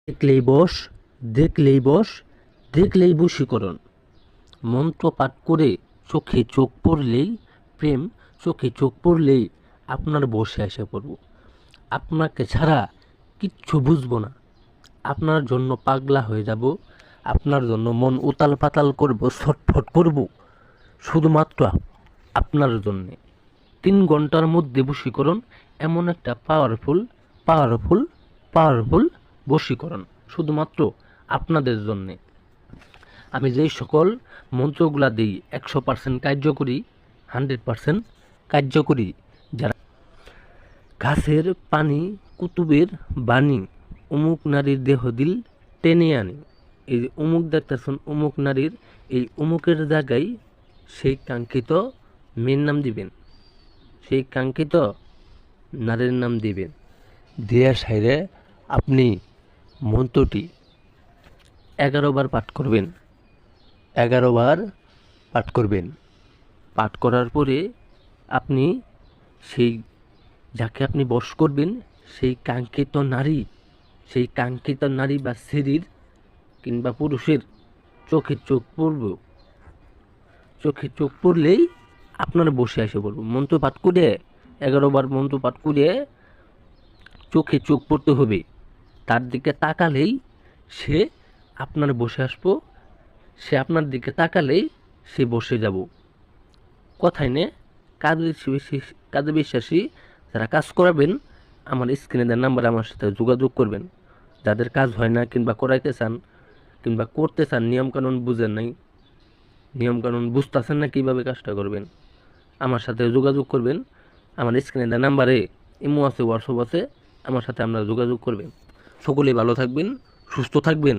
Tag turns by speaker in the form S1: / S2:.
S1: দেখলেই বশ, দেখলেই বশ, দেখলেই বশীকরণ। মন্ত্র পাঠ করে চোখে চোখ পড়লেই প্রেম, চোখে চোখ পড়লেই আপনার বশে এসে পড়ব। আপনাকে ছাড়া কিচ্ছু বুঝবো না, আপনার জন্য পাগলা হয়ে যাব, আপনার জন্য মন উতাল পাতাল করব, ছটফট করব, শুধুমাত্র আপনার জন্যে। 3 ঘন্টার মধ্যে বশীকরণ, এমন একটা পাওয়ারফুল পাওয়ারফুল পাওয়ারফুল বশীকরণ শুধুমাত্র আপনাদের জন্যে। আমি যেই সকল মন্ত্রগুলা দিই 100% কার্যকরী, 100% কার্যকরী। যারা গাছের পানি, কুতুবের বাণী, অমুক নারীর দেহ দিল টেনে আনি। এই যে অমুক দেখতেছেন, অমুক নারীর, এই অমুকের জায়গায় সেই কাঙ্ক্ষিত মেয়ের নাম দিবেন, সেই কাঙ্ক্ষিত নারীর নাম দিবেন। দেয়ার সাইরে আপনি মন্ত্রটি 11 বার পাঠ করবেন, 11 বার পাঠ করবেন। পাঠ করার পরে আপনি সেই যাকে আপনি বশ করবেন, সেই কাঙ্ক্ষিত নারী, সেই কাঙ্ক্ষিত নারী বা স্ত্রীর কিংবা পুরুষের চোখে চোখ পড়ব, চোখে চোখ পড়লেই আপনার বসে এসে পড়ব। মন্ত্র পাঠ করে 11 বার মন্ত্র পাঠ করে চোখে চোখ পড়তে হবে। তার দিকে তাকালেই সে আপনার বসে আসবো, সে আপনার দিকে তাকালেই সে বসে যাব। কথায় নে কাজে বিশ্বাসী যারা কাজ করাবেন, আমার স্ক্রিনে দেওয়া নাম্বারে আমার সাথে যোগাযোগ করবেন। যাদের কাজ হয় না কিংবা করাইতে চান কিংবা করতে চান, নিয়মকানুন বুঝেন নাই, নিয়মকানুন বুঝতেছেন না কীভাবে কাজটা করবেন, আমার সাথে যোগাযোগ করবেন। আমার স্ক্রিনে দেওয়া নাম্বারে ইমো আছে, হোয়াটসঅ্যাপ আছে, আমার সাথে আপনারা যোগাযোগ করবেন। সকলেই ভালো থাকবেন, সুস্থ থাকবেন।